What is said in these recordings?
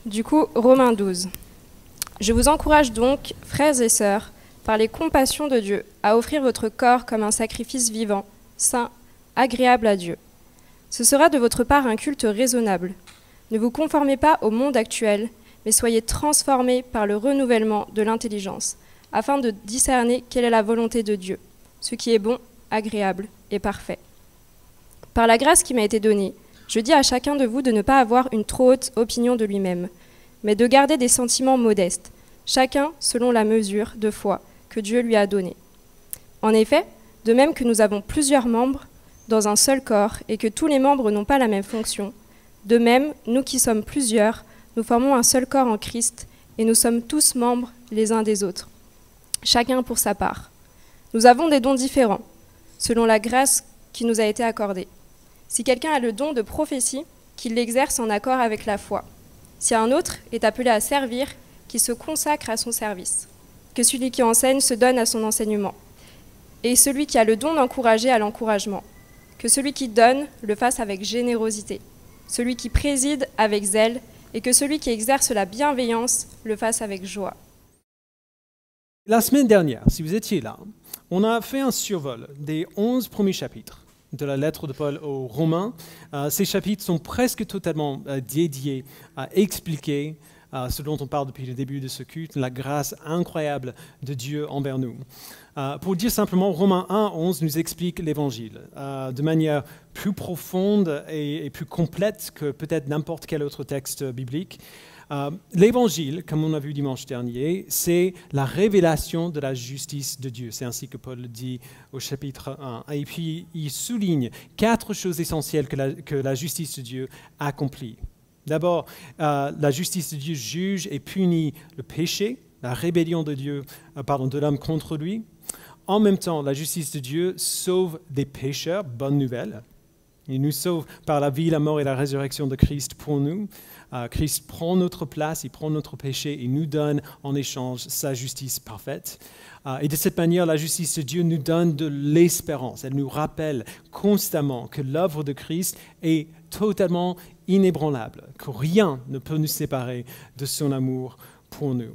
Du coup, Romains 12. Je vous encourage donc, frères et sœurs, par les compassions de Dieu, à offrir votre corps comme un sacrifice vivant, saint, agréable à Dieu. Ce sera de votre part un culte raisonnable. Ne vous conformez pas au monde actuel, mais soyez transformés par le renouvellement de l'intelligence, afin de discerner quelle est la volonté de Dieu, ce qui est bon, agréable et parfait. Par la grâce qui m'a été donnée, je dis à chacun de vous de ne pas avoir une trop haute opinion de lui-même, mais de garder des sentiments modestes, chacun selon la mesure de foi que Dieu lui a donnée. En effet, de même que nous avons plusieurs membres dans un seul corps et que tous les membres n'ont pas la même fonction, de même, nous qui sommes plusieurs, nous formons un seul corps en Christ et nous sommes tous membres les uns des autres, chacun pour sa part. Nous avons des dons différents, selon la grâce qui nous a été accordée. Si quelqu'un a le don de prophétie, qu'il l'exerce en accord avec la foi. Si un autre est appelé à servir, qu'il se consacre à son service. Que celui qui enseigne se donne à son enseignement. Et celui qui a le don d'encourager à l'encouragement. Que celui qui donne le fasse avec générosité. Celui qui préside avec zèle, et que celui qui exerce la bienveillance le fasse avec joie. La semaine dernière, si vous étiez là, on a fait un survol des 11 premiers chapitres de la lettre de Paul aux Romains. Ces chapitres sont presque totalement dédiés à expliquer ce dont on parle depuis le début de ce culte, la grâce incroyable de Dieu envers nous. Pour dire simplement, Romains 1, 11 nous explique l'Évangile de manière plus profonde et plus complète que peut-être n'importe quel autre texte biblique. L'Évangile, comme on a vu dimanche dernier, c'est la révélation de la justice de Dieu. C'est ainsi que Paul le dit au chapitre 1. Et puis, il souligne 4 choses essentielles que la justice de Dieu accomplit. D'abord, la justice de Dieu juge et punit le péché, la rébellion de l'homme contre lui. En même temps, la justice de Dieu sauve des pécheurs, bonne nouvelle. Il nous sauve par la vie, la mort et la résurrection de Christ pour nous. Christ prend notre place, il prend notre péché et nous donne en échange sa justice parfaite. Et de cette manière, la justice de Dieu nous donne de l'espérance. Elle nous rappelle constamment que l'œuvre de Christ est totalement inébranlable, que rien ne peut nous séparer de son amour pour nous.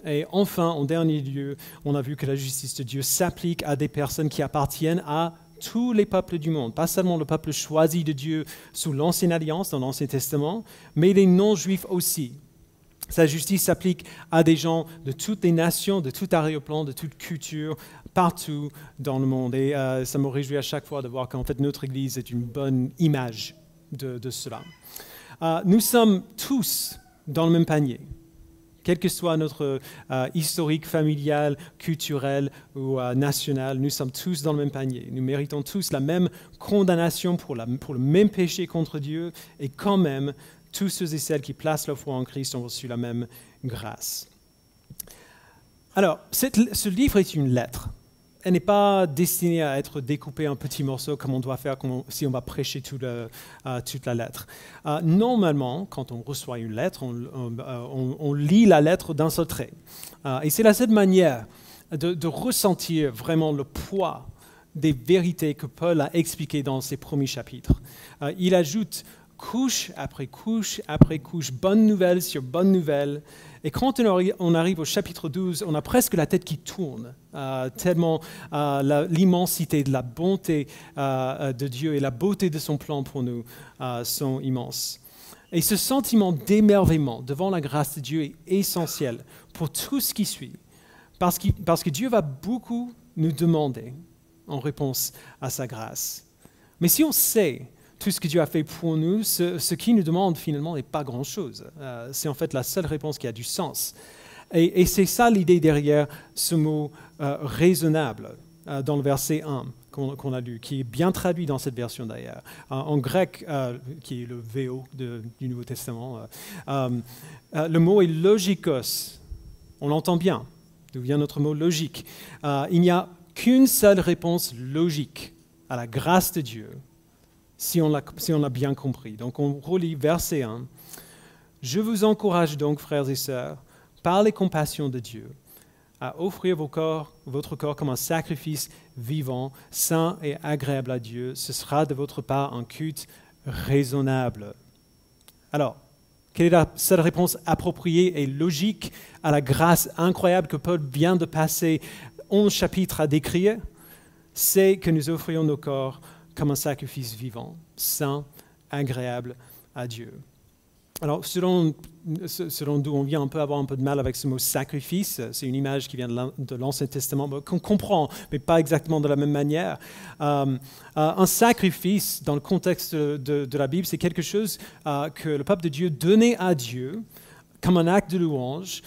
Et enfin, en dernier lieu, on a vu que la justice de Dieu s'applique à des personnes qui appartiennent à tous les peuples du monde, pas seulement le peuple choisi de Dieu sous l'Ancienne Alliance, dans l'Ancien Testament, mais les non-juifs aussi. Sa justice s'applique à des gens de toutes les nations, de tout arrière-plan, de toute culture, partout dans le monde. Et ça me réjouit à chaque fois de voir qu'en fait notre Église est une bonne image de cela. Nous sommes tous dans le même panier. Quel que soit notre historique familial, culturel ou national, nous sommes tous dans le même panier. Nous méritons tous la même condamnation pour le même péché contre Dieu et quand même, tous ceux et celles qui placent leur foi en Christ ont reçu la même grâce. Alors, ce livre est une lettre. Elle n'est pas destinée à être découpée en petits morceaux comme on doit faire si on va prêcher toute la lettre. Normalement, quand on reçoit une lettre, on lit la lettre d'un seul trait. Et c'est la seule manière de ressentir vraiment le poids des vérités que Paul a expliquées dans ses premiers chapitres. Il ajoute couche après couche après couche, bonne nouvelle sur bonne nouvelle. Et quand on arrive au chapitre 12, on a presque la tête qui tourne, tellement l'immensité de la bonté de Dieu et la beauté de son plan pour nous sont immenses. Et ce sentiment d'émerveillement devant la grâce de Dieu est essentiel pour tout ce qui suit, parce que Dieu va beaucoup nous demander en réponse à sa grâce. Mais si on sait tout ce que Dieu a fait pour nous, ce qu'il nous demande finalement n'est pas grand-chose. C'est en fait la seule réponse qui a du sens. Et c'est ça l'idée derrière ce mot raisonnable dans le verset 1 qu'on a lu, qui est bien traduit dans cette version d'ailleurs. En grec, qui est le VO du Nouveau Testament, le mot est logikos. On l'entend bien, d'où vient notre mot logique. Il n'y a qu'une seule réponse logique à la grâce de Dieu, si on l'a bien compris. Donc on relit verset 1. « Je vous encourage donc, frères et sœurs, par les compassions de Dieu, à offrir votre corps comme un sacrifice vivant, saint et agréable à Dieu. Ce sera de votre part un culte raisonnable. » Alors, Quelle est la seule réponse appropriée et logique à la grâce incroyable que Paul vient de passer 11 chapitres à décrire? C'est que nous offrions nos corps comme un sacrifice vivant, saint, agréable à Dieu. Alors, selon d'où on vient, on peut avoir un peu de mal avec ce mot sacrifice. C'est une image qui vient de l'Ancien Testament, qu'on comprend, mais pas exactement de la même manière. Un sacrifice, dans le contexte de la Bible, c'est quelque chose que le peuple de Dieu donnait à Dieu comme un acte de louange,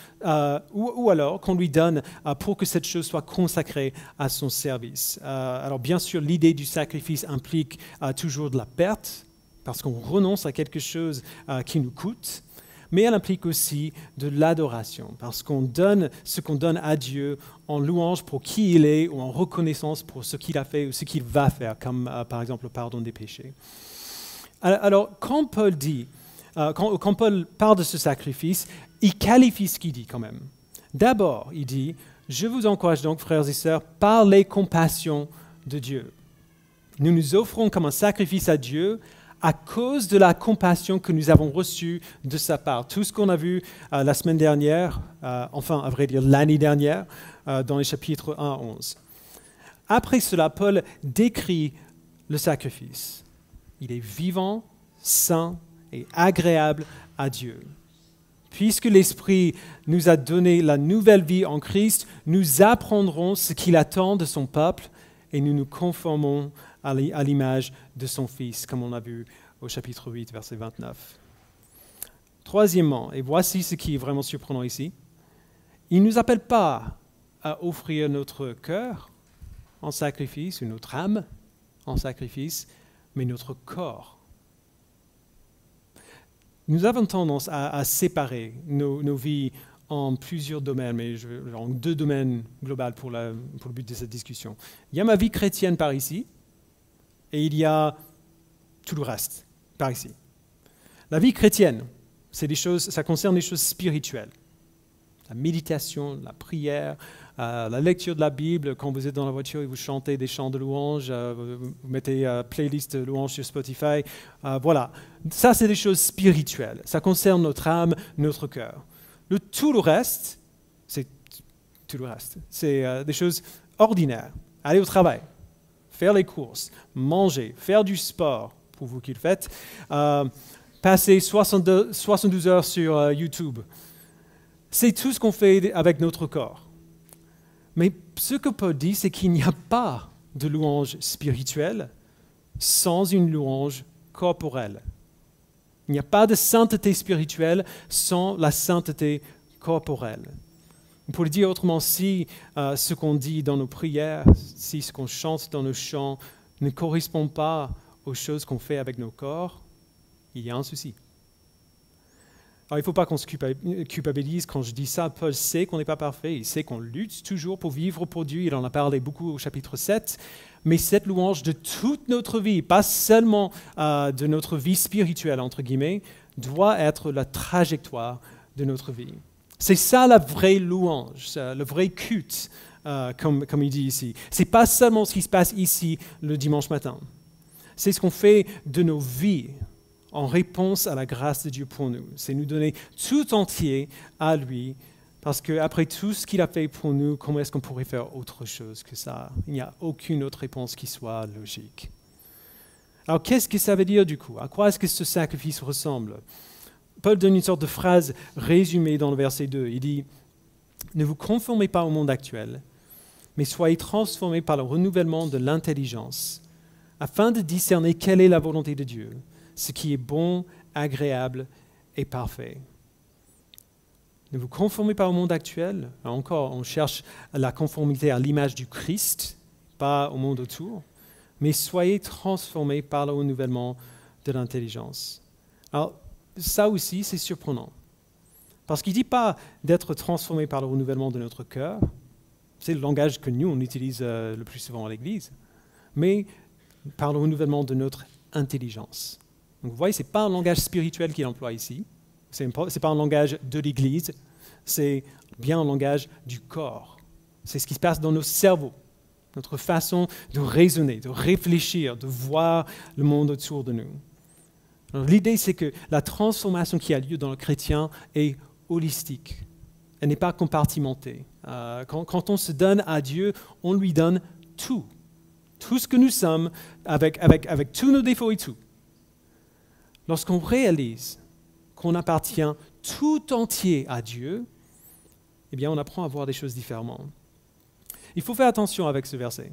ou alors qu'on lui donne pour que cette chose soit consacrée à son service. Alors, bien sûr, l'idée du sacrifice implique toujours de la perte, parce qu'on renonce à quelque chose qui nous coûte, mais elle implique aussi de l'adoration, parce qu'on donne ce qu'on donne à Dieu en louange pour qui il est, ou en reconnaissance pour ce qu'il a fait ou ce qu'il va faire, comme par exemple le pardon des péchés. Alors, quand Paul parle de ce sacrifice, il qualifie ce qu'il dit quand même. D'abord, il dit « Je vous encourage donc, frères et sœurs, par les compassions de Dieu. Nous nous offrons comme un sacrifice à Dieu à cause de la compassion que nous avons reçue de sa part. » Tout ce qu'on a vu la semaine dernière, enfin, à vrai dire, l'année dernière, dans les chapitres 1 à 11. Après cela, Paul décrit le sacrifice. Il est vivant, saint et agréable à Dieu. Puisque l'Esprit nous a donné la nouvelle vie en Christ, nous apprendrons ce qu'il attend de son peuple et nous nous conformons à l'image de son Fils, comme on a vu au chapitre 8, verset 29. Troisièmement, et voici ce qui est vraiment surprenant ici, il ne nous appelle pas à offrir notre cœur en sacrifice, ou notre âme en sacrifice, mais notre corps. Nous avons tendance à séparer nos vies en plusieurs domaines, mais en 2 domaines globaux pour le but de cette discussion. Il y a ma vie chrétienne par ici, et il y a tout le reste par ici. La vie chrétienne, ça concerne les choses spirituelles. La méditation, la prière, la lecture de la Bible. Quand vous êtes dans la voiture et vous chantez des chants de louange, vous mettez playlist de louange sur Spotify. Voilà, ça c'est des choses spirituelles. Ça concerne notre âme, notre cœur. Tout le reste, c'est des choses ordinaires. Aller au travail, faire les courses, manger, faire du sport, pour vous qui le faites, passer 72 heures sur YouTube. C'est tout ce qu'on fait avec notre corps. Mais ce que Paul dit, c'est qu'il n'y a pas de louange spirituelle sans une louange corporelle. Il n'y a pas de sainteté spirituelle sans la sainteté corporelle. Pour le dire autrement, si ce qu'on dit dans nos prières, si ce qu'on chante dans nos chants ne correspond pas aux choses qu'on fait avec nos corps, il y a un souci. Alors, il ne faut pas qu'on se culpabilise quand je dis ça. Paul sait qu'on n'est pas parfait, il sait qu'on lutte toujours pour vivre pour Dieu, il en a parlé beaucoup au chapitre 7, mais cette louange de toute notre vie, pas seulement de notre vie spirituelle, entre guillemets, doit être la trajectoire de notre vie. C'est ça la vraie louange, le vrai culte, comme il dit ici. Ce n'est pas seulement ce qui se passe ici le dimanche matin, c'est ce qu'on fait de nos vies en réponse à la grâce de Dieu pour nous. C'est nous donner tout entier à lui, parce qu'après tout ce qu'il a fait pour nous, comment est-ce qu'on pourrait faire autre chose que ça? Il n'y a aucune autre réponse qui soit logique. Alors qu'est-ce que ça veut dire du coup? À quoi est-ce que ce sacrifice ressemble? Paul donne une sorte de phrase résumée dans le verset 2. Il dit « Ne vous conformez pas au monde actuel, mais soyez transformés par le renouvellement de l'intelligence, afin de discerner quelle est la volonté de Dieu, ce qui est bon, agréable et parfait. » Ne vous conformez pas au monde actuel. Alors encore, on cherche la conformité à l'image du Christ, pas au monde autour, mais soyez transformés par le renouvellement de l'intelligence. Alors, ça aussi, c'est surprenant. Parce qu'il ne dit pas d'être transformé par le renouvellement de notre cœur. C'est le langage que nous, on utilise le plus souvent à l'Église. Mais par le renouvellement de notre intelligence. Donc vous voyez, ce n'est pas un langage spirituel qu'il emploie ici. Ce n'est pas un langage de l'Église. C'est bien un langage du corps. C'est ce qui se passe dans nos cerveaux. Notre façon de raisonner, de réfléchir, de voir le monde autour de nous. L'idée, c'est que la transformation qui a lieu dans le chrétien est holistique. Elle n'est pas compartimentée. Quand on se donne à Dieu, on lui donne tout. Tout ce que nous sommes, avec tous nos défauts et tout. Lorsqu'on réalise qu'on appartient tout entier à Dieu, eh bien, on apprend à voir des choses différemment. Il faut faire attention avec ce verset,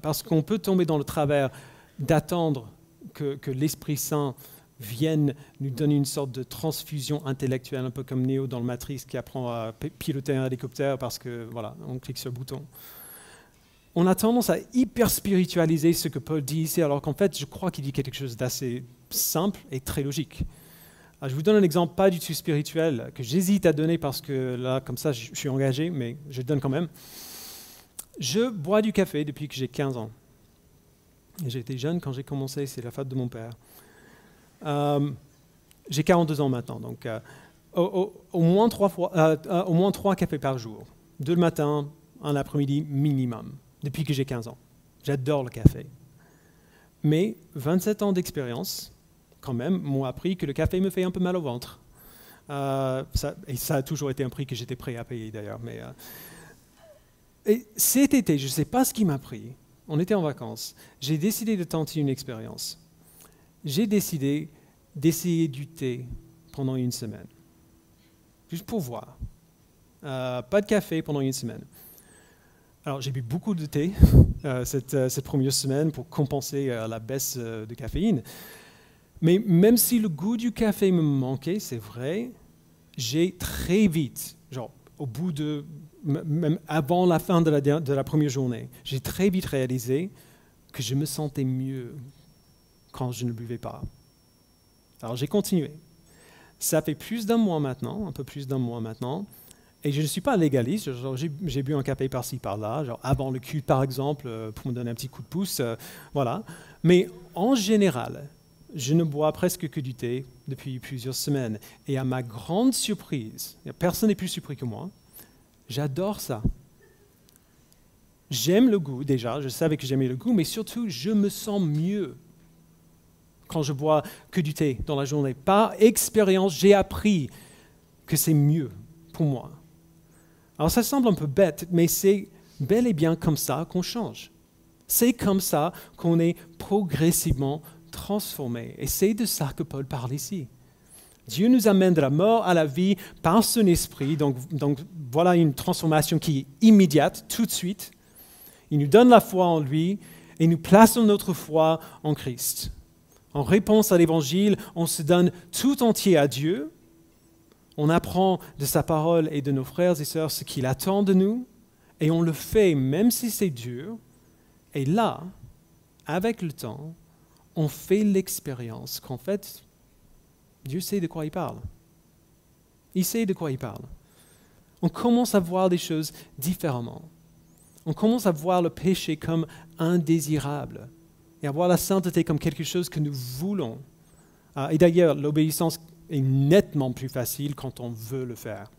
parce qu'on peut tomber dans le travers d'attendre que l'Esprit Saint vienne nous donner une sorte de transfusion intellectuelle, un peu comme Neo dans le Matrix qui apprend à piloter un hélicoptère parce que, voilà, on clique sur le bouton. On a tendance à hyper spiritualiser ce que Paul dit ici, alors qu'en fait, je crois qu'il dit quelque chose d'assez simple et très logique. Alors, je vous donne un exemple pas du tout spirituel que j'hésite à donner parce que là, comme ça, je suis engagé, mais je le donne quand même. Je bois du café depuis que j'ai 15 ans. J'étais jeune quand j'ai commencé, c'est la faute de mon père. J'ai 42 ans maintenant, donc au moins 3 cafés par jour. 2 le matin, 1 l'après-midi minimum, depuis que j'ai 15 ans. J'adore le café. Mais 27 ans d'expérience, quand même, m'ont appris que le café me fait un peu mal au ventre. Et ça a toujours été un prix que j'étais prêt à payer d'ailleurs. Et cet été, je ne sais pas ce qui m'a pris, on était en vacances, j'ai décidé de tenter une expérience. J'ai décidé d'essayer du thé pendant 1 semaine, juste pour voir. Pas de café pendant 1 semaine. Alors j'ai bu beaucoup de thé cette première semaine pour compenser la baisse de caféine. Mais même si le goût du café me manquait, c'est vrai, j'ai très vite, genre au bout de, même avant la fin de la première journée, j'ai très vite réalisé que je me sentais mieux quand je ne buvais pas. Alors j'ai continué. Ça fait plus d'1 mois maintenant, un peu plus d'1 mois maintenant, et je ne suis pas légaliste, j'ai bu un café par-ci, par-là, genre avant le culte par exemple, pour me donner un petit coup de pouce, voilà. Mais en général, je ne bois presque que du thé depuis plusieurs semaines. Et à ma grande surprise, personne n'est plus surpris que moi, j'adore ça. J'aime le goût déjà, je savais que j'aimais le goût, mais surtout, je me sens mieux quand je bois que du thé dans la journée. Par expérience, j'ai appris que c'est mieux pour moi. Alors ça semble un peu bête, mais c'est bel et bien comme ça qu'on change. C'est comme ça qu'on est progressivement transformé. Et c'est de ça que Paul parle ici. Dieu nous amène de la mort à la vie par son esprit. Donc voilà une transformation qui est immédiate, tout de suite. Il nous donne la foi en lui et nous plaçons notre foi en Christ. En réponse à l'évangile, on se donne tout entier à Dieu. On apprend de sa parole et de nos frères et sœurs ce qu'il attend de nous. Et on le fait même si c'est dur. Et là, avec le temps, on fait l'expérience qu'en fait, Dieu sait de quoi il parle. Il sait de quoi il parle. On commence à voir des choses différemment. On commence à voir le péché comme indésirable et à voir la sainteté comme quelque chose que nous voulons. Et d'ailleurs, l'obéissance est nettement plus facile quand on veut le faire.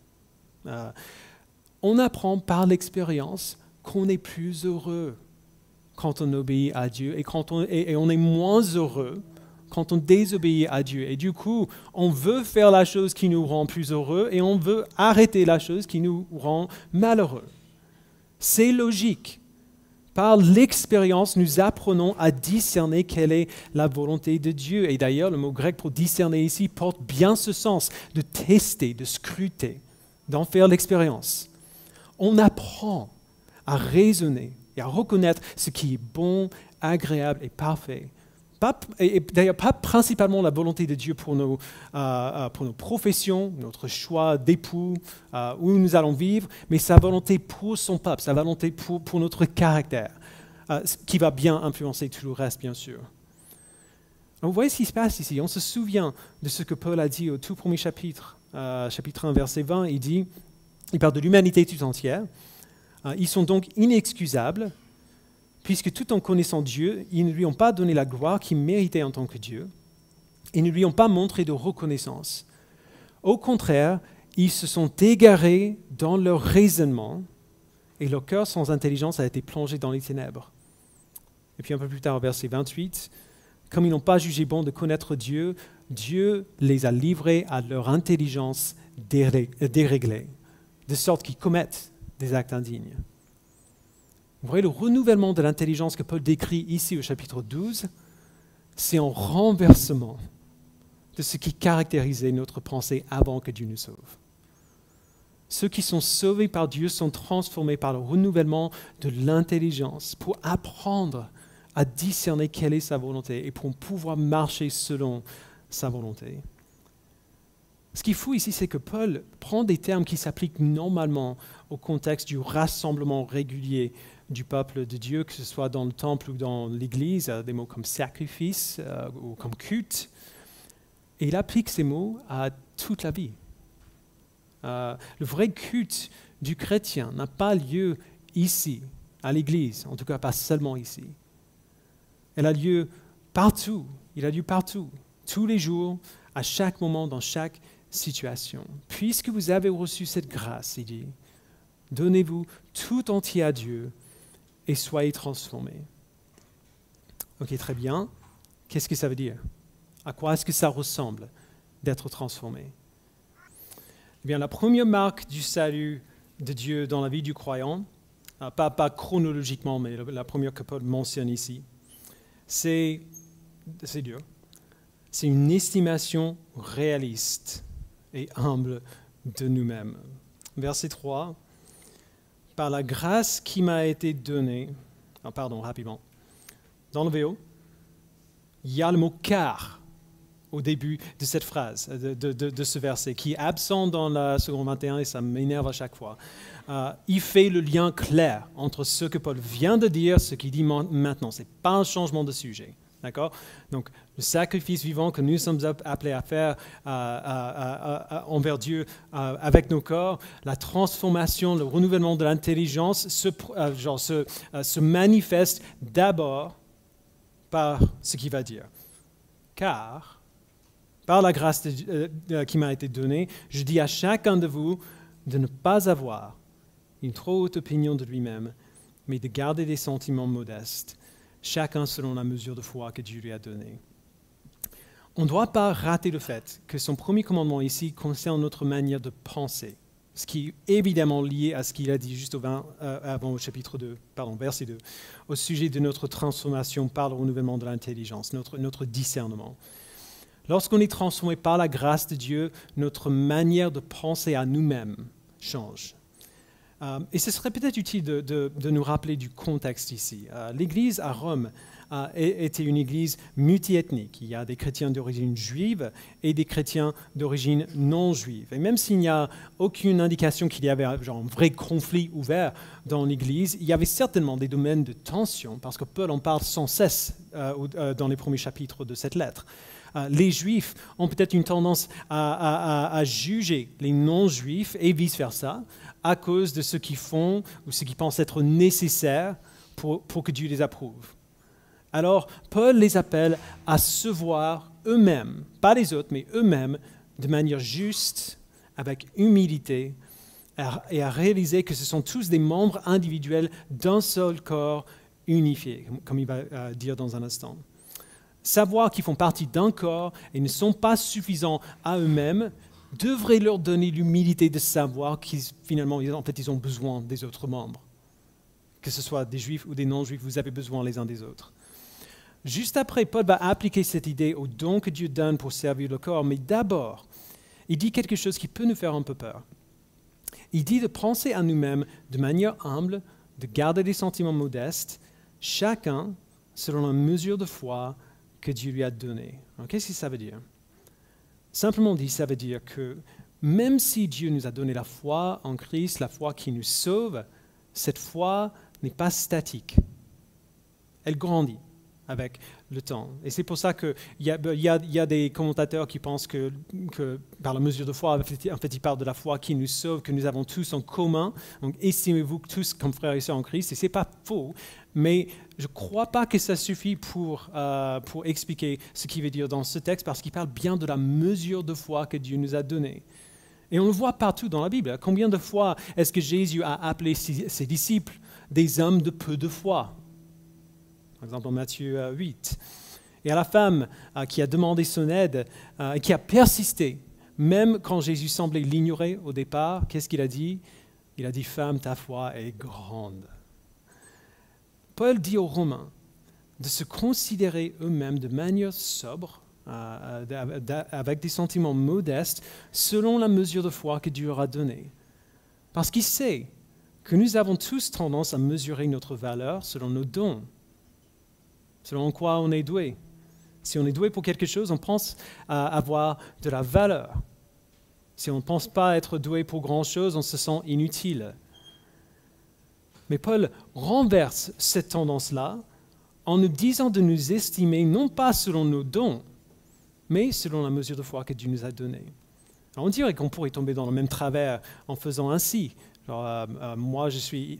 On apprend par l'expérience qu'on est plus heureux quand on obéit à Dieu et on est moins heureux quand on désobéit à Dieu. Et du coup, on veut faire la chose qui nous rend plus heureux et on veut arrêter la chose qui nous rend malheureux. C'est logique. Par l'expérience, nous apprenons à discerner quelle est la volonté de Dieu. Et d'ailleurs, le mot grec pour discerner ici porte bien ce sens, de tester, de scruter, d'en faire l'expérience. On apprend à raisonner et à reconnaître ce qui est bon, agréable et parfait. Et d'ailleurs, pas principalement la volonté de Dieu pour nos professions, notre choix d'époux, où nous allons vivre, mais sa volonté pour son peuple, sa volonté pour notre caractère, qui va bien influencer tout le reste, bien sûr. Donc, vous voyez ce qui se passe ici. On se souvient de ce que Paul a dit au tout premier chapitre, chapitre 1, verset 20. Il parle de l'humanité tout entière. Ils sont donc inexcusables, puisque tout en connaissant Dieu, ils ne lui ont pas donné la gloire qu'il méritait en tant que Dieu. Ils ne lui ont pas montré de reconnaissance. Au contraire, ils se sont égarés dans leur raisonnement et leur cœur sans intelligence a été plongé dans les ténèbres. Et puis un peu plus tard, au verset 28, « comme ils n'ont pas jugé bon de connaître Dieu, Dieu les a livrés à leur intelligence déréglée, de sorte qu'ils commettent des actes indignes. Vous voyez, le renouvellement de l'intelligence que Paul décrit ici au chapitre 12, c'est un renversement de ce qui caractérisait notre pensée avant que Dieu nous sauve. Ceux qui sont sauvés par Dieu sont transformés par le renouvellement de l'intelligence pour apprendre à discerner quelle est sa volonté et pour pouvoir marcher selon sa volonté. Ce qui est fou ici, c'est que Paul prend des termes qui s'appliquent normalement au contexte du rassemblement régulier du peuple de Dieu, que ce soit dans le temple ou dans l'Église, des mots comme sacrifice ou comme culte. Et il applique ces mots à toute la vie. Le vrai culte du chrétien n'a pas lieu ici, à l'Église, en tout cas pas seulement ici. Elle a lieu partout, il a lieu partout, tous les jours, à chaque moment, dans chaque situation. Puisque vous avez reçu cette grâce, il dit, donnez-vous tout entier à Dieu et soyez transformés. Ok, très bien. Qu'est-ce que ça veut dire? À quoi est-ce que ça ressemble d'être transformé? Eh bien, la première marque du salut de Dieu dans la vie du croyant, pas chronologiquement, mais la première que Paul mentionne ici, c'est dur. C'est une estimation réaliste et humble de nous-mêmes. Verset 3, « Par la grâce qui m'a été donnée... » rapidement. Dans le VO, il y a le mot « car » au début de cette phrase, de ce verset, qui est absent dans la seconde 21 et ça m'énerve à chaque fois. Il fait le lien clair entre ce que Paul vient de dire, ce qu'il dit maintenant. Ce n'est pas un changement de sujet. D'accord? Donc, le sacrifice vivant que nous sommes appelés à faire envers Dieu avec nos corps, la transformation, le renouvellement de l'intelligence se manifeste d'abord par ce qu'il va dire. Car, par la grâce qui m'a été donnée, je dis à chacun de vous de ne pas avoir une trop haute opinion de lui-même, mais de garder des sentiments modestes, chacun selon la mesure de foi que Dieu lui a donnée. On ne doit pas rater le fait que son premier commandement ici concerne notre manière de penser, ce qui est évidemment lié à ce qu'il a dit juste avant au chapitre 2, verset 2, au sujet de notre transformation par le renouvellement de l'intelligence, notre discernement. Lorsqu'on est transformé par la grâce de Dieu, notre manière de penser à nous-mêmes change. Et ce serait peut-être utile de nous rappeler du contexte ici. L'Église à Rome était une Église multiethnique. Il y a des chrétiens d'origine juive et des chrétiens d'origine non juive. Et même s'il n'y a aucune indication qu'il y avait un vrai conflit ouvert dans l'Église, il y avait certainement des domaines de tension, parce que Paul en parle sans cesse dans les premiers chapitres de cette lettre. Les Juifs ont peut-être une tendance à juger les non-Juifs et vice-versa à cause de ce qu'ils font ou ce qu'ils pensent être nécessaire pour que Dieu les approuve. Alors, Paul les appelle à se voir eux-mêmes, pas les autres, mais eux-mêmes, de manière juste, avec humilité, et à réaliser que ce sont tous des membres individuels d'un seul corps unifié, comme il va dire dans un instant. Savoir qu'ils font partie d'un corps et ne sont pas suffisants à eux-mêmes devrait leur donner l'humilité de savoir qu'ils ont besoin des autres membres. Que ce soit des juifs ou des non-juifs, vous avez besoin les uns des autres. Juste après, Paul va appliquer cette idée au don que Dieu donne pour servir le corps, mais d'abord, il dit quelque chose qui peut nous faire un peu peur. Il dit de penser à nous-mêmes de manière humble, de garder des sentiments modestes, chacun selon la mesure de foi que Dieu lui a donné. Alors, qu'est-ce que ça veut dire? Simplement dit, ça veut dire que même si Dieu nous a donné la foi en Christ, la foi qui nous sauve, cette foi n'est pas statique. Elle grandit avec le temps. Et c'est pour ça qu'il y a des commentateurs qui pensent que par la mesure de foi, en fait, il parle de la foi qui nous sauve, que nous avons tous en commun. Donc, estimez-vous tous comme frères et sœurs en Christ. Et ce n'est pas faux, mais je ne crois pas que ça suffit pour expliquer ce qu'il veut dire dans ce texte, parce qu'il parle bien de la mesure de foi que Dieu nous a donnée. Et on le voit partout dans la Bible. Combien de fois est-ce que Jésus a appelé ses disciples des hommes de peu de foi? Par exemple, en Matthieu 8. Et à la femme qui a demandé son aide et qui a persisté, même quand Jésus semblait l'ignorer au départ, qu'est-ce qu'il a dit? Il a dit, femme, ta foi est grande. Paul dit aux Romains de se considérer eux-mêmes de manière sobre, avec des sentiments modestes, selon la mesure de foi que Dieu leur a donnée. Parce qu'il sait que nous avons tous tendance à mesurer notre valeur selon nos dons, selon quoi on est doué. Si on est doué pour quelque chose, on pense avoir de la valeur. Si on ne pense pas être doué pour grand-chose, on se sent inutile. Mais Paul renverse cette tendance-là en nous disant de nous estimer non pas selon nos dons, mais selon la mesure de foi que Dieu nous a donnée. Alors on dirait qu'on pourrait tomber dans le même travers en faisant ainsi. Genre, moi, je suis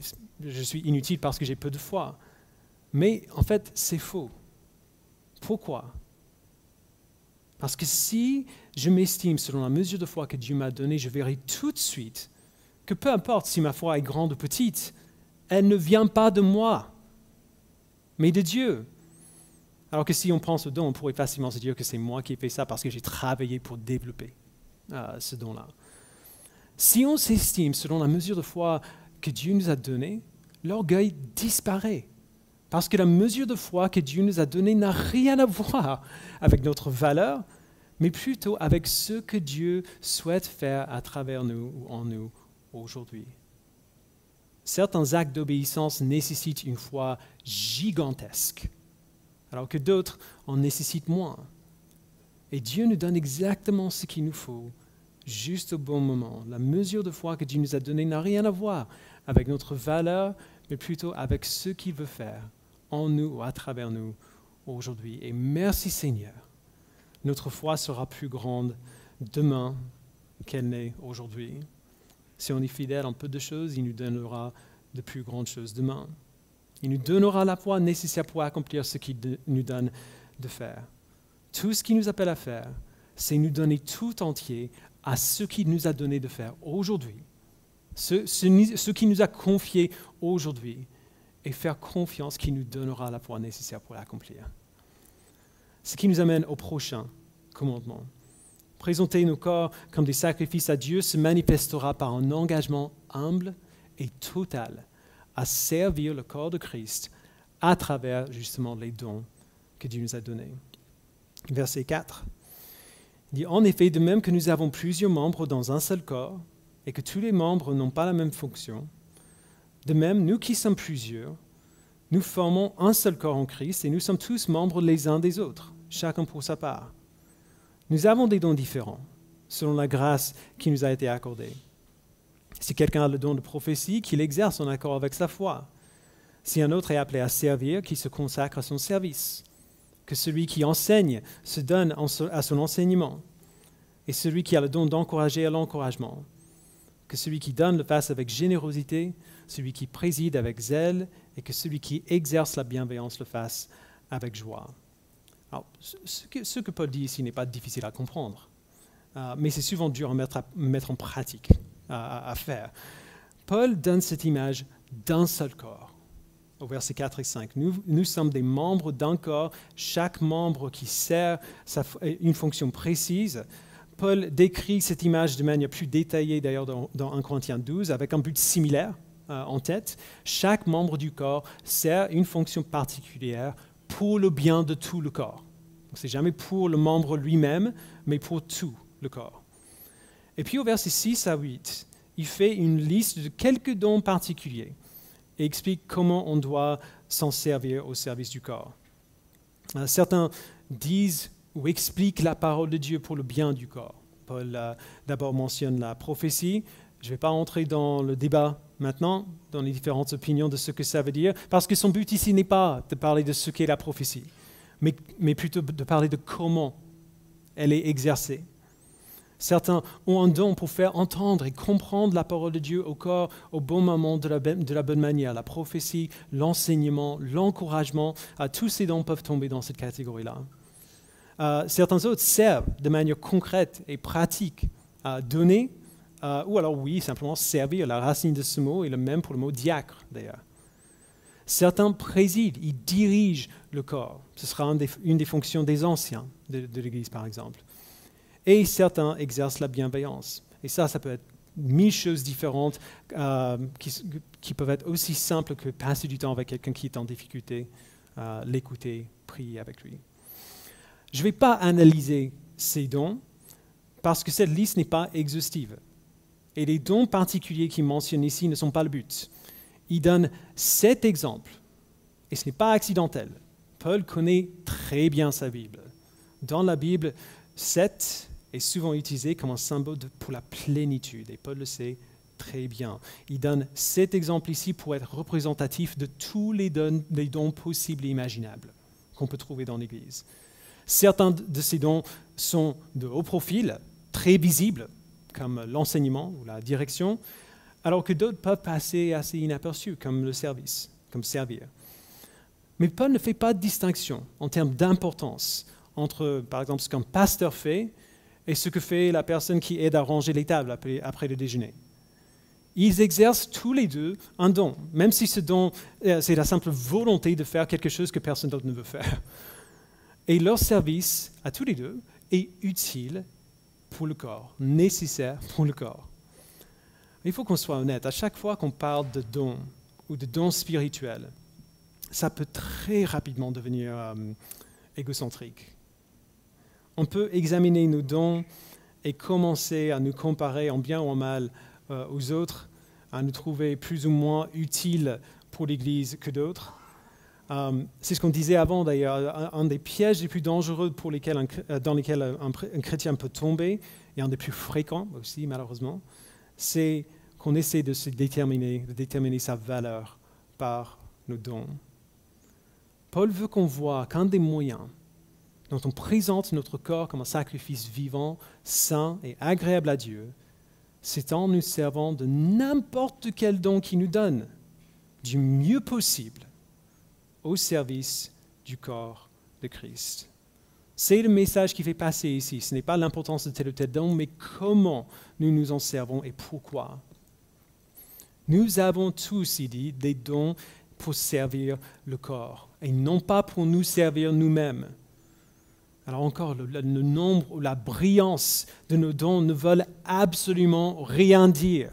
inutile parce que j'ai peu de foi. Mais en fait, c'est faux. Pourquoi? Parce que si je m'estime selon la mesure de foi que Dieu m'a donnée, je verrai tout de suite que peu importe si ma foi est grande ou petite, elle ne vient pas de moi, mais de Dieu. Alors que si on pense au don, on pourrait facilement se dire que c'est moi qui ai fait ça parce que j'ai travaillé pour développer ce don-là. Si on s'estime selon la mesure de foi que Dieu nous a donnée, l'orgueil disparaît. Parce que la mesure de foi que Dieu nous a donnée n'a rien à voir avec notre valeur, mais plutôt avec ce que Dieu souhaite faire à travers nous ou en nous aujourd'hui. Certains actes d'obéissance nécessitent une foi gigantesque, alors que d'autres en nécessitent moins. Et Dieu nous donne exactement ce qu'il nous faut, juste au bon moment. La mesure de foi que Dieu nous a donnée n'a rien à voir avec notre valeur, mais plutôt avec ce qu'il veut faire en nous ou à travers nous aujourd'hui. Et merci Seigneur, notre foi sera plus grande demain qu'elle n'est aujourd'hui. Si on est fidèle en peu de choses, il nous donnera de plus grandes choses demain. Il nous donnera la foi nécessaire pour accomplir ce qu'il nous donne de faire. Tout ce qu'il nous appelle à faire, c'est nous donner tout entier à ce qu'il nous a donné de faire aujourd'hui, ce qu'il nous a confié aujourd'hui, et faire confiance qu'il nous donnera la foi nécessaire pour l'accomplir. Ce qui nous amène au prochain commandement. Présenter nos corps comme des sacrifices à Dieu se manifestera par un engagement humble et total à servir le corps de Christ à travers justement les dons que Dieu nous a donnés. Verset 4 dit « En effet, de même que nous avons plusieurs membres dans un seul corps et que tous les membres n'ont pas la même fonction, de même, nous qui sommes plusieurs, nous formons un seul corps en Christ et nous sommes tous membres les uns des autres, chacun pour sa part. Nous avons des dons différents, selon la grâce qui nous a été accordée. Si quelqu'un a le don de prophétie, qu'il exerce en accord avec sa foi. Si un autre est appelé à servir, qu'il se consacre à son service. Que celui qui enseigne se donne à son enseignement. Et celui qui a le don d'encourager à l'encouragement. Que celui qui donne le fasse avec générosité, celui qui préside avec zèle, et que celui qui exerce la bienveillance le fasse avec joie. » Alors, ce que Paul dit ici n'est pas difficile à comprendre, mais c'est souvent dur à mettre en pratique, à faire. Paul donne cette image d'un seul corps, au verset 4 et 5. Nous sommes des membres d'un corps, chaque membre qui sert une fonction précise. Paul décrit cette image de manière plus détaillée d'ailleurs dans 1 Corinthiens 12, avec un but similaire en tête. Chaque membre du corps sert une fonction particulière pour le bien de tout le corps. Ce n'est jamais pour le membre lui-même, mais pour tout le corps. Et puis au verset 6 à 8, il fait une liste de quelques dons particuliers et explique comment on doit s'en servir au service du corps. Certains disent ou expliquent la parole de Dieu pour le bien du corps. Paul d'abord mentionne la prophétie. Je ne vais pas entrer dans le débat maintenant, dans les différentes opinions de ce que ça veut dire, parce que son but ici n'est pas de parler de ce qu'est la prophétie, mais plutôt de parler de comment elle est exercée. Certains ont un don pour faire entendre et comprendre la parole de Dieu au corps au bon moment de la bonne manière. La prophétie, l'enseignement, l'encouragement, tous ces dons peuvent tomber dans cette catégorie-là. Certains autres servent de manière concrète et pratique à donner, ou alors oui, simplement servir. La racine de ce mot est le même pour le mot diacre d'ailleurs. Certains président, ils dirigent le corps. Ce sera une des fonctions des anciens de l'Église, par exemple. Et certains exercent la bienveillance. Et ça peut être 1000 choses différentes qui peuvent être aussi simples que passer du temps avec quelqu'un qui est en difficulté, l'écouter, prier avec lui. Je ne vais pas analyser ces dons parce que cette liste n'est pas exhaustive. Et les dons particuliers qu'il mentionne ici ne sont pas le but. Il donne 7 exemples, et ce n'est pas accidentel. Paul connaît très bien sa Bible. Dans la Bible, 7 est souvent utilisé comme un symbole pour la plénitude, et Paul le sait très bien. Il donne 7 exemples ici pour être représentatif de tous les dons possibles et imaginables qu'on peut trouver dans l'Église. Certains de ces dons sont de haut profil, très visibles, comme l'enseignement ou la direction, alors que d'autres peuvent passer assez inaperçus, comme le service, comme servir. Mais Paul ne fait pas de distinction en termes d'importance entre, par exemple, ce qu'un pasteur fait et ce que fait la personne qui aide à ranger les tables après le déjeuner. Ils exercent tous les deux un don, même si ce don, c'est la simple volonté de faire quelque chose que personne d'autre ne veut faire. Et leur service, à tous les deux, est utile pour le corps, nécessaire pour le corps. Il faut qu'on soit honnête, à chaque fois qu'on parle de dons ou de dons spirituels, ça peut très rapidement devenir égocentrique. On peut examiner nos dons et commencer à nous comparer en bien ou en mal aux autres, à nous trouver plus ou moins utiles pour l'Église que d'autres. C'est ce qu'on disait avant d'ailleurs, un des pièges les plus dangereux dans lesquels un chrétien peut tomber, et un des plus fréquents aussi malheureusement, c'est qu'on essaie de déterminer sa valeur par nos dons. Paul veut qu'on voit qu'un des moyens dont on présente notre corps comme un sacrifice vivant, saint et agréable à Dieu, c'est en nous servant de n'importe quel don qu'il nous donne, du mieux possible, au service du corps de Christ. C'est le message qui fait passer ici. Ce n'est pas l'importance de tel ou tel don, mais comment nous nous en servons et pourquoi. Nous avons tous, il dit, des dons pour servir le corps, et non pas pour nous servir nous-mêmes. Alors encore, le nombre ou la brillance de nos dons ne veulent absolument rien dire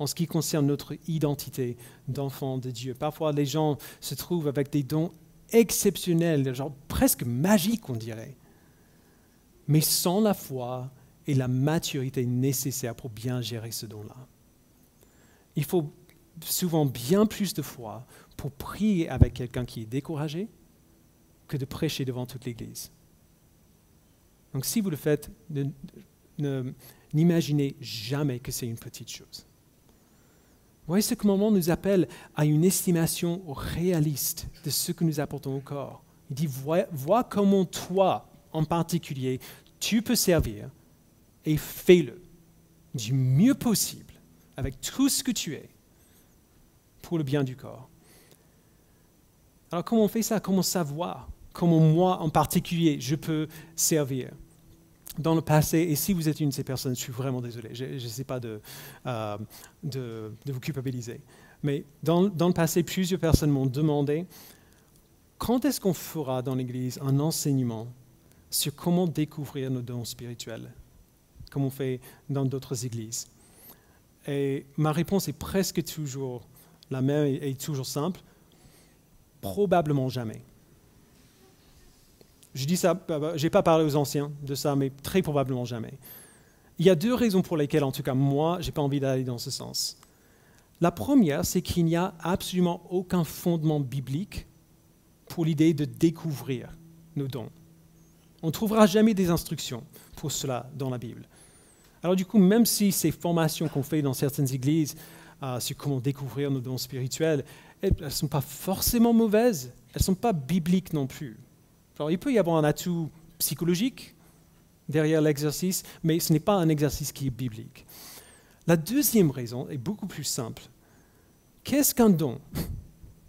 en ce qui concerne notre identité d'enfant de Dieu. Parfois, les gens se trouvent avec des dons exceptionnels, genre presque magiques, on dirait, mais sans la foi et la maturité nécessaire pour bien gérer ce don-là. Il faut souvent bien plus de foi pour prier avec quelqu'un qui est découragé que de prêcher devant toute l'Église. Donc si vous le faites, n'imaginez jamais que c'est une petite chose. Vous voyez, ce commandement nous appelle à une estimation réaliste de ce que nous apportons au corps. Il dit, vois comment toi, en particulier, tu peux servir et fais-le du mieux possible, avec tout ce que tu es, pour le bien du corps. Alors comment on fait ça? Comment savoir? Comment moi, en particulier, je peux servir? Dans le passé, et si vous êtes une de ces personnes, je suis vraiment désolé, je n'essaie pas de vous culpabiliser, mais dans le passé, plusieurs personnes m'ont demandé quand est-ce qu'on fera dans l'Église un enseignement sur comment découvrir nos dons spirituels, comme on fait dans d'autres églises. Et ma réponse est presque toujours la même et toujours simple, probablement jamais. Je dis ça, je n'ai pas parlé aux anciens de ça, mais très probablement jamais. Il y a 2 raisons pour lesquelles, en tout cas, moi, je n'ai pas envie d'aller dans ce sens. La première, c'est qu'il n'y a absolument aucun fondement biblique pour l'idée de découvrir nos dons. On ne trouvera jamais des instructions pour cela dans la Bible. Alors du coup, même si ces formations qu'on fait dans certaines églises sur comment découvrir nos dons spirituels, elles ne sont pas forcément mauvaises, elles ne sont pas bibliques non plus. Alors, il peut y avoir un atout psychologique derrière l'exercice, mais ce n'est pas un exercice qui est biblique. La deuxième raison est beaucoup plus simple. Qu'est-ce qu'un don?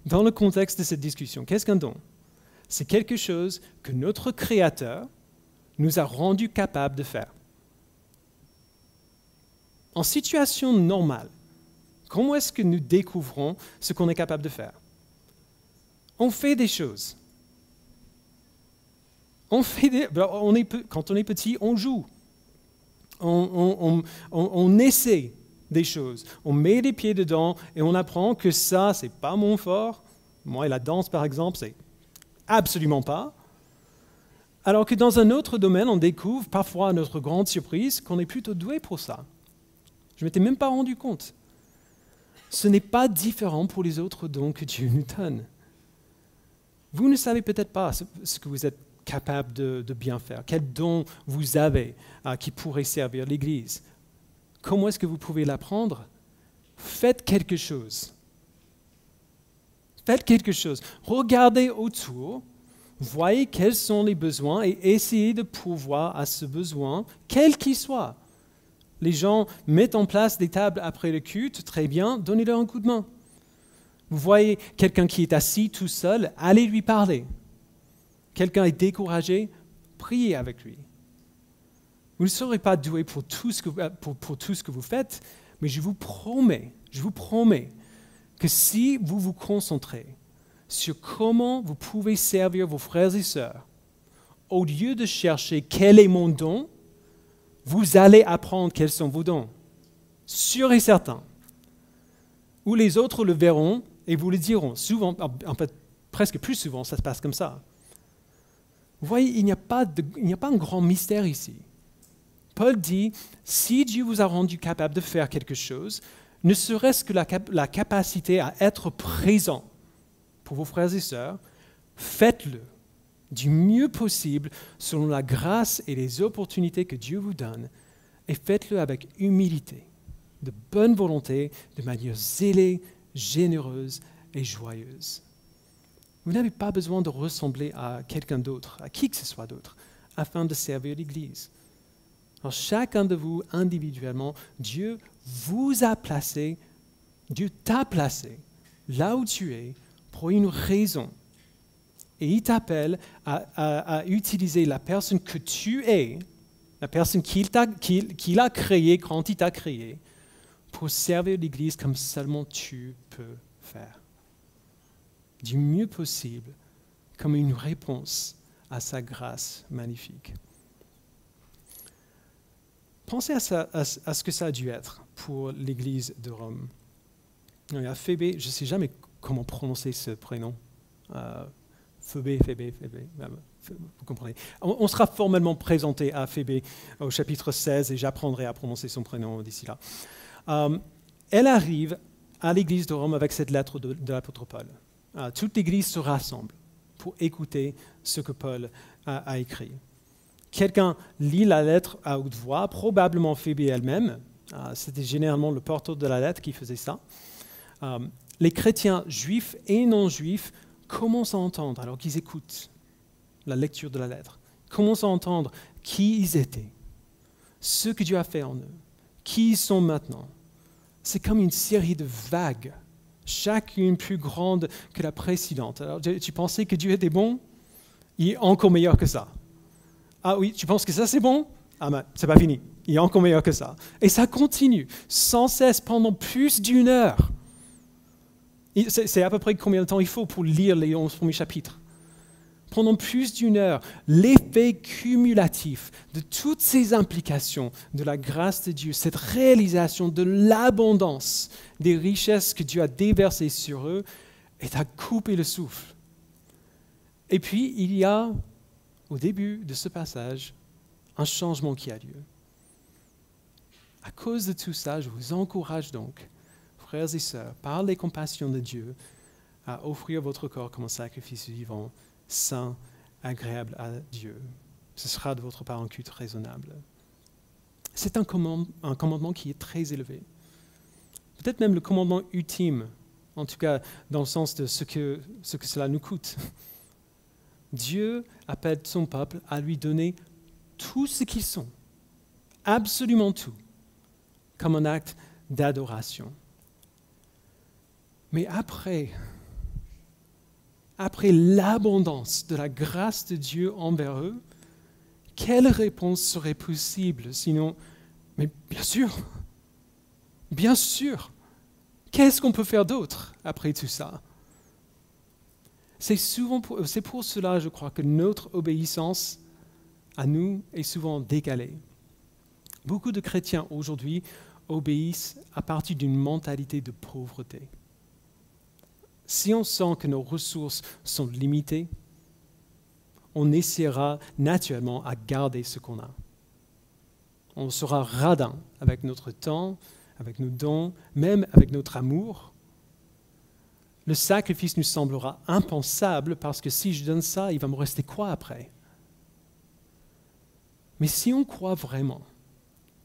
Dans le contexte de cette discussion, qu'est-ce qu'un don? C'est quelque chose que notre Créateur nous a rendu capables de faire. En situation normale, comment est-ce que nous découvrons ce qu'on est capable de faire? On fait des choses. Quand on est petit, on joue. On essaie des choses. On met les pieds dedans et on apprend que ça, c'est pas mon fort. Moi, la danse, par exemple, c'est absolument pas. Alors que dans un autre domaine, on découvre parfois à notre grande surprise qu'on est plutôt doué pour ça. Je ne m'étais même pas rendu compte. Ce n'est pas différent pour les autres dons que Dieu nous donne. Vous ne savez peut-être pas ce que vous êtes capable de bien faire, quel don vous avez qui pourrait servir l'Église. Comment est-ce que vous pouvez l'apprendre? Faites quelque chose. Faites quelque chose. Regardez autour, voyez quels sont les besoins et essayez de pourvoir à ce besoin, quel qu'il soit. Les gens mettent en place des tables après le culte, très bien, donnez-leur un coup de main. Vous voyez quelqu'un qui est assis tout seul, allez lui parler. Quelqu'un est découragé, priez avec lui. Vous ne serez pas doué pour tout ce que vous faites, mais je vous promets que si vous vous concentrez sur comment vous pouvez servir vos frères et sœurs, au lieu de chercher quel est mon don, vous allez apprendre quels sont vos dons, sûr et certain. Ou les autres le verront et vous le diront. Souvent, en fait, presque plus souvent, ça se passe comme ça. Vous voyez, il n'y a pas un grand mystère ici. Paul dit, si Dieu vous a rendu capable de faire quelque chose, ne serait-ce que la capacité à être présent pour vos frères et sœurs, faites-le du mieux possible selon la grâce et les opportunités que Dieu vous donne, et faites-le avec humilité, de bonne volonté, de manière zélée, généreuse et joyeuse. Vous n'avez pas besoin de ressembler à quelqu'un d'autre, à qui que ce soit d'autre, afin de servir l'Église. Alors chacun de vous, individuellement, Dieu vous a placé, Dieu t'a placé là où tu es pour une raison. Et il t'appelle à utiliser la personne que tu es, la personne qu'il a créée quand il t'a créé, pour servir l'Église comme seulement tu peux faire. Du mieux possible, comme une réponse à sa grâce magnifique. Pensez à ce que ça a dû être pour l'Église de Rome. Il y a Phébé, je ne sais jamais comment prononcer ce prénom. Phébé, vous comprenez. On sera formellement présenté à Phébé au chapitre 16 et j'apprendrai à prononcer son prénom d'ici là. Elle arrive à l'Église de Rome avec cette lettre de l'apôtre Paul. Toute l'Église se rassemble pour écouter ce que Paul a écrit. Quelqu'un lit la lettre à haute voix, probablement Phébé elle-même. C'était généralement le porteur de la lettre qui faisait ça. Les chrétiens juifs et non juifs commencent à entendre, alors qu'ils écoutent la lecture de la lettre, commencent à entendre qui ils étaient, ce que Dieu a fait en eux, qui ils sont maintenant. C'est comme une série de vagues, chacune plus grande que la précédente. Alors, tu pensais que Dieu était bon? Il est encore meilleur que ça. Ah oui, tu penses que ça c'est bon? Ah ben, c'est pas fini. Il est encore meilleur que ça. Et ça continue, sans cesse, pendant plus d'une heure. C'est à peu près combien de temps il faut pour lire les 11 premiers chapitres? Pendant plus d'une heure, l'effet cumulatif de toutes ces implications de la grâce de Dieu, cette réalisation de l'abondance des richesses que Dieu a déversées sur eux, est à couper le souffle. Et puis, il y a, au début de ce passage, un changement qui a lieu. À cause de tout ça, je vous encourage donc, frères et sœurs, par les compassions de Dieu, à offrir votre corps comme un sacrifice vivant, saint, agréable à Dieu. Ce sera de votre part un culte raisonnable. C'est un commandement qui est très élevé. Peut-être même le commandement ultime, en tout cas dans le sens de ce que cela nous coûte. Dieu appelle son peuple à lui donner tout ce qu'ils sont, absolument tout, comme un acte d'adoration. Mais après l'abondance de la grâce de Dieu envers eux, quelle réponse serait possible sinon, mais bien sûr, qu'est-ce qu'on peut faire d'autre après tout ça? C'est pour cela, je crois, que notre obéissance à nous est souvent décalée. Beaucoup de chrétiens aujourd'hui obéissent à partir d'une mentalité de pauvreté. Si on sent que nos ressources sont limitées, on essaiera naturellement à garder ce qu'on a. On sera radin avec notre temps, avec nos dons, même avec notre amour. Le sacrifice nous semblera impensable parce que si je donne ça, il va me rester quoi après? Mais si on croit vraiment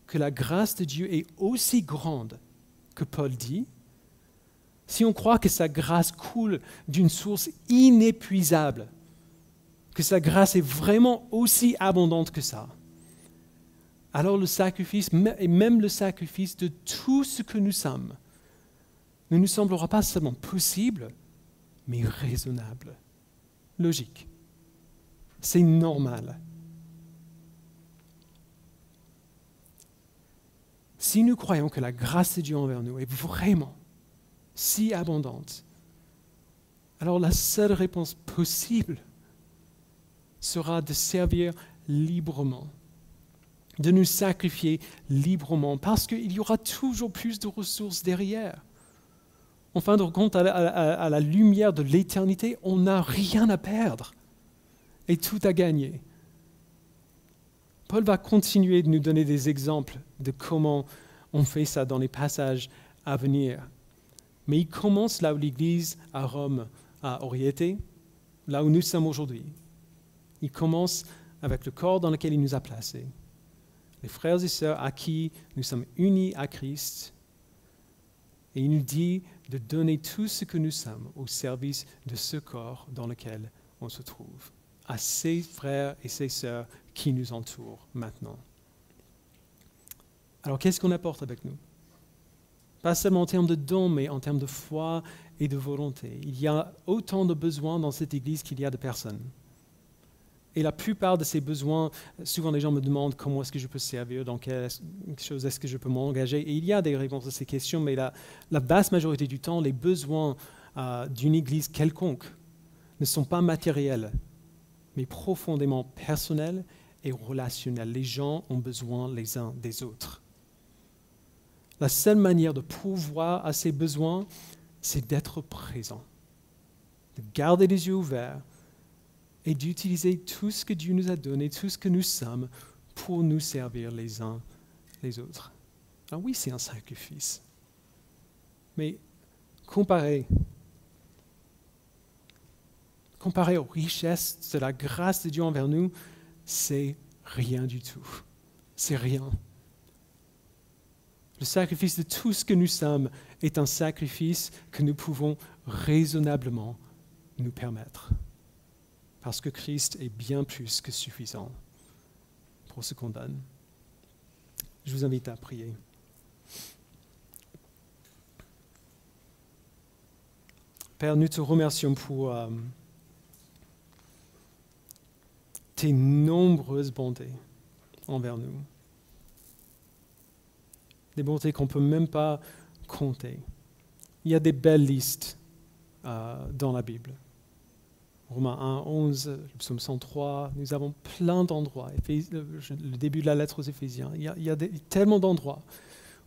que la grâce de Dieu est aussi grande que Paul dit, si on croit que sa grâce coule d'une source inépuisable, que sa grâce est vraiment aussi abondante que ça, alors le sacrifice, et même le sacrifice de tout ce que nous sommes, ne nous semblera pas seulement possible, mais raisonnable, logique. C'est normal. Si nous croyons que la grâce de Dieu envers nous est vraiment si abondante, alors la seule réponse possible sera de servir librement, de nous sacrifier librement, parce qu'il y aura toujours plus de ressources derrière. En fin de compte, à la lumière de l'éternité, on n'a rien à perdre et tout à gagner. Paul va continuer de nous donner des exemples de comment on fait ça dans les passages à venir. Mais il commence là où l'Église à Rome a orienté, là où nous sommes aujourd'hui. Il commence avec le corps dans lequel il nous a placés, les frères et sœurs à qui nous sommes unis à Christ. Et il nous dit de donner tout ce que nous sommes au service de ce corps dans lequel on se trouve, à ces frères et ces sœurs qui nous entourent maintenant. Alors qu'est-ce qu'on apporte avec nous? Pas seulement en termes de dons, mais en termes de foi et de volonté. Il y a autant de besoins dans cette Église qu'il y a de personnes. Et la plupart de ces besoins, souvent les gens me demandent comment est-ce que je peux servir, dans quelle chose est-ce que je peux m'engager. Et il y a des réponses à ces questions, mais la vaste majorité du temps, les besoins d'une Église quelconque ne sont pas matériels, mais profondément personnels et relationnels. Les gens ont besoin les uns des autres. La seule manière de pourvoir à ces besoins, c'est d'être présent, de garder les yeux ouverts et d'utiliser tout ce que Dieu nous a donné, tout ce que nous sommes, pour nous servir les uns les autres. Alors oui, c'est un sacrifice. Mais comparé aux richesses de la grâce de Dieu envers nous, c'est rien du tout. C'est rien. Le sacrifice de tout ce que nous sommes est un sacrifice que nous pouvons raisonnablement nous permettre. Parce que Christ est bien plus que suffisant pour ce qu'on donne. Je vous invite à prier. Père, nous te remercions pour tes nombreuses bontés envers nous. Des bontés qu'on ne peut même pas compter. Il y a des belles listes dans la Bible. Romains 1, 11, le psaume 103, nous avons plein d'endroits. Le début de la lettre aux Éphésiens, il y a tellement d'endroits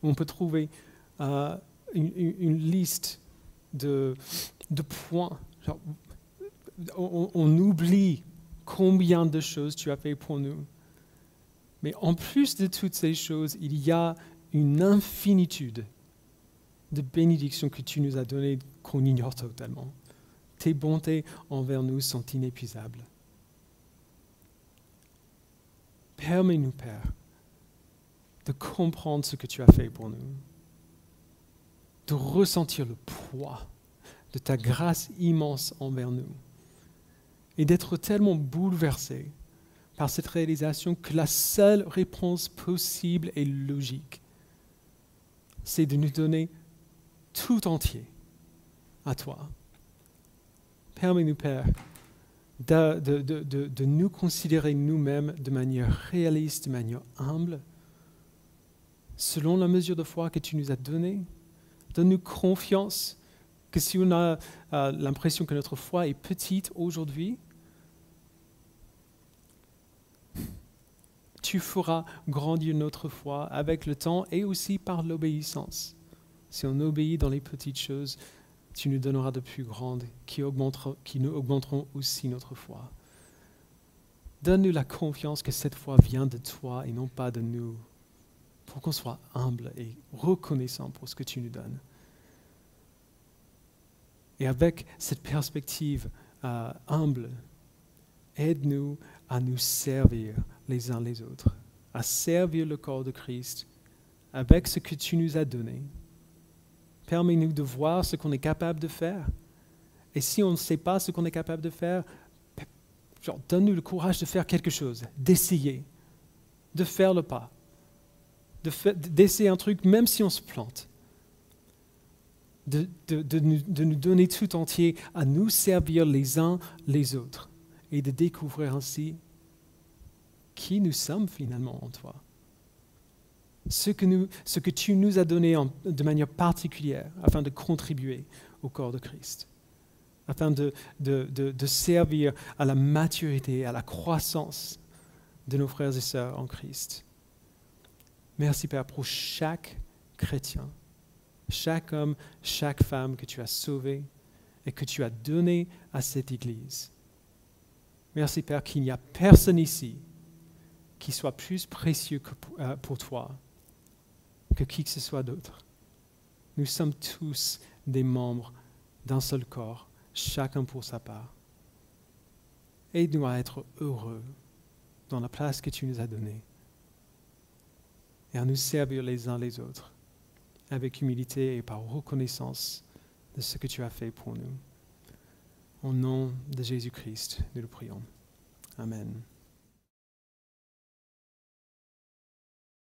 où on peut trouver une liste de points. Genre, on oublie combien de choses tu as fait pour nous. Mais en plus de toutes ces choses, il y a une infinitude de bénédictions que tu nous as données qu'on ignore totalement. Tes bontés envers nous sont inépuisables. Permets-nous, Père, de comprendre ce que tu as fait pour nous, de ressentir le poids de ta grâce immense envers nous et d'être tellement bouleversés par cette réalisation que la seule réponse possible et logique, c'est de nous donner tout entier à toi. Permets-nous, Père, de nous considérer nous-mêmes de manière réaliste, de manière humble, selon la mesure de foi que tu nous as donnée. Donne-nous confiance que si on a l'impression que notre foi est petite aujourd'hui, tu feras grandir notre foi avec le temps et aussi par l'obéissance. Si on obéit dans les petites choses, tu nous donneras de plus grandes qui nous augmenteront aussi notre foi. Donne-nous la confiance que cette foi vient de toi et non pas de nous, pour qu'on soit humble et reconnaissant pour ce que tu nous donnes. Et avec cette perspective humble, aide-nous à nous servir les uns les autres, à servir le corps de Christ avec ce que tu nous as donné. Permets-nous de voir ce qu'on est capable de faire. Et si on ne sait pas ce qu'on est capable de faire, donne-nous le courage de faire quelque chose, d'essayer, de faire le pas, d'essayer un truc même si on se plante. De nous donner tout entier à nous servir les uns les autres et de découvrir ainsi qui nous sommes finalement en toi. Ce que tu nous as donné de manière particulière afin de contribuer au corps de Christ, afin de servir à la maturité, à la croissance de nos frères et sœurs en Christ. Merci Père pour chaque chrétien, chaque homme, chaque femme que tu as sauvé et que tu as donné à cette Église. Merci Père qu'il n'y a personne ici qui soit plus précieux pour toi que qui que ce soit d'autre. Nous sommes tous des membres d'un seul corps, chacun pour sa part. Aide-nous à être heureux dans la place que tu nous as donnée et à nous servir les uns les autres avec humilité et par reconnaissance de ce que tu as fait pour nous. Au nom de Jésus-Christ, nous le prions. Amen.